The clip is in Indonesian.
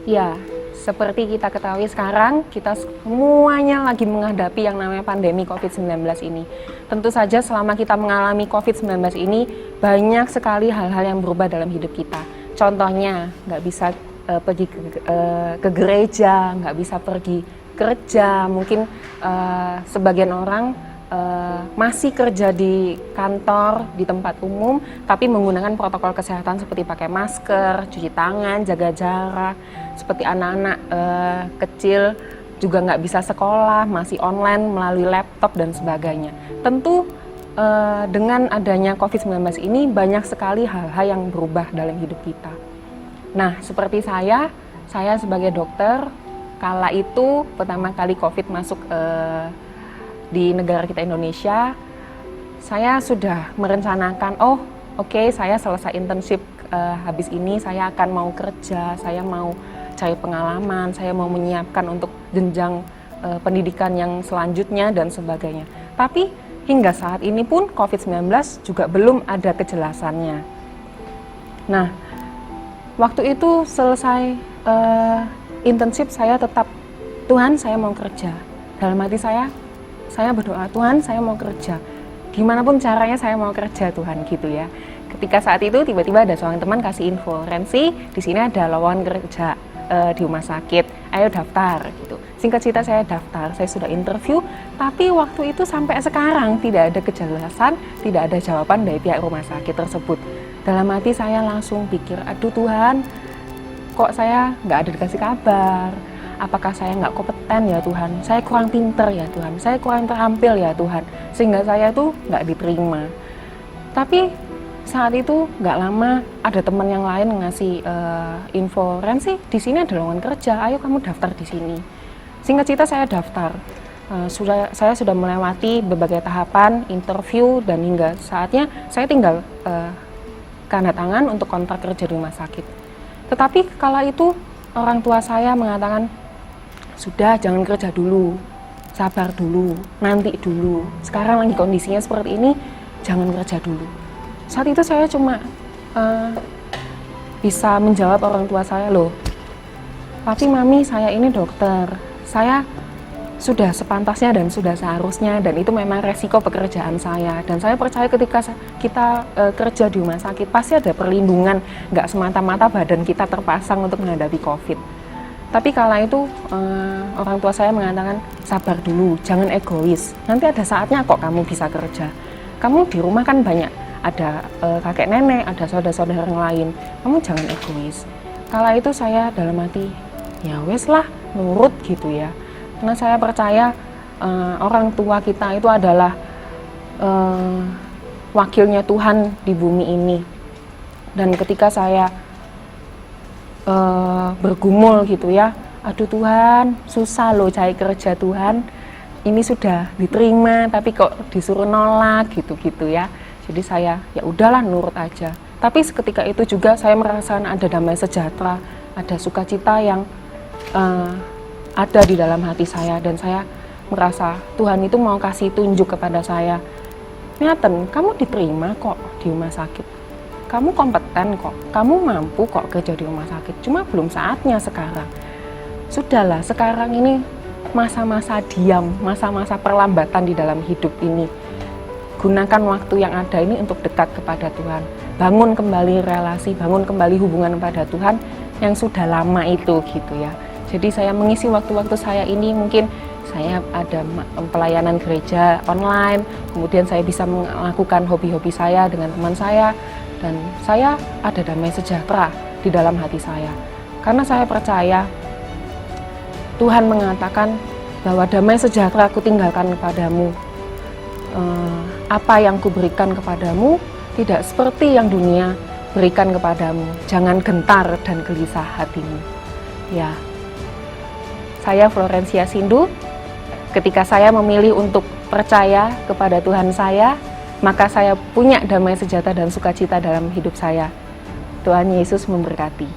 Ya, seperti kita ketahui sekarang, kita semuanya lagi menghadapi yang namanya pandemi COVID-19 ini. Tentu saja selama kita mengalami COVID-19 ini, banyak sekali hal-hal yang berubah dalam hidup kita. Contohnya, nggak bisa pergi ke gereja, nggak bisa pergi kerja, mungkin sebagian orang masih kerja di kantor, di tempat umum, tapi menggunakan protokol kesehatan seperti pakai masker, cuci tangan, jaga jarak. Seperti anak-anak kecil juga nggak bisa sekolah, masih online melalui laptop dan sebagainya. Tentu dengan adanya COVID-19 ini banyak sekali hal-hal yang berubah dalam hidup kita. Nah, seperti saya sebagai dokter, kala itu pertama kali COVID masuk di negara kita Indonesia, saya sudah merencanakan, oke, saya selesai internship habis ini saya akan mau kerja, saya mau cari pengalaman, saya mau menyiapkan untuk jenjang pendidikan yang selanjutnya dan sebagainya. Tapi hingga saat ini pun COVID-19 juga belum ada kejelasannya. Nah, waktu itu selesai internship, saya tetap, Tuhan, saya mau kerja. Dalam hati saya berdoa, Tuhan, saya mau kerja. Gimana pun caranya saya mau kerja, Tuhan, gitu ya. Ketika saat itu tiba-tiba ada seorang teman kasih info, Rensi, di sini ada lowongan kerja di rumah sakit, ayo daftar, gitu. Singkat cerita saya daftar, saya sudah interview, tapi waktu itu sampai sekarang tidak ada kejelasan, tidak ada jawaban dari pihak rumah sakit tersebut. Dalam hati saya langsung pikir, aduh Tuhan, kok saya nggak ada dikasih kabar? Apakah saya nggak kompeten ya Tuhan? Saya kurang pinter ya Tuhan? Saya kurang terampil ya Tuhan? Sehingga saya tuh nggak diterima. Tapi saat itu nggak lama ada teman yang lain ngasih info, Rensi, di sini ada lowongan kerja, ayo kamu daftar di sini. Singkat cerita saya daftar. Saya sudah melewati berbagai tahapan, interview, dan hingga saatnya saya tinggal tanda tangan untuk kontrak kerja di rumah sakit. Tetapi kala itu orang tua saya mengatakan, sudah, jangan kerja dulu, sabar dulu, nanti dulu. Sekarang lagi kondisinya seperti ini, jangan kerja dulu. Saat itu saya cuma bisa menjawab orang tua saya, loh, papi, mami, saya ini dokter. Saya sudah sepantasnya dan sudah seharusnya, dan itu memang resiko pekerjaan saya. Dan saya percaya ketika kita kerja di rumah sakit, pasti ada perlindungan, nggak semata-mata badan kita terpasang untuk menghadapi COVID. Tapi kala itu orang tua saya mengatakan, sabar dulu, jangan egois. Nanti ada saatnya kok kamu bisa kerja. Kamu di rumah kan banyak, ada kakek nenek, ada saudara-saudara yang lain. Kamu jangan egois. Kala itu saya dalam hati, ya wes lah, nurut gitu ya. Karena saya percaya orang tua kita itu adalah wakilnya Tuhan di bumi ini. Dan ketika saya bergumul gitu ya, aduh Tuhan, susah loh cari kerja Tuhan, ini sudah diterima tapi kok disuruh nolak gitu-gitu ya. Jadi saya ya udahlah nurut aja. Tapi seketika itu juga saya merasakan ada damai sejahtera, ada sukacita yang ada di dalam hati saya, dan saya merasa Tuhan itu mau kasih tunjuk kepada saya, Niaten, kamu diterima kok di rumah sakit. Kamu kompeten kok, kamu mampu kok kerja di rumah sakit, cuma belum saatnya sekarang. Sudahlah, sekarang ini masa-masa diam, masa-masa perlambatan di dalam hidup ini. Gunakan waktu yang ada ini untuk dekat kepada Tuhan. Bangun kembali relasi, bangun kembali hubungan kepada Tuhan yang sudah lama itu gitu ya. Jadi saya mengisi waktu-waktu saya ini, mungkin saya ada pelayanan gereja online, kemudian saya bisa melakukan hobi-hobi saya dengan teman saya, dan saya ada damai sejahtera di dalam hati saya. Karena saya percaya Tuhan mengatakan bahwa damai sejahtera aku tinggalkan kepadamu. Apa yang kuberikan kepadamu tidak seperti yang dunia berikan kepadamu. Jangan gentar dan gelisah hatimu. Ya, saya Florencia Sindu. Ketika saya memilih untuk percaya kepada Tuhan saya, maka saya punya damai sejahtera dan sukacita dalam hidup saya. Tuhan Yesus memberkati.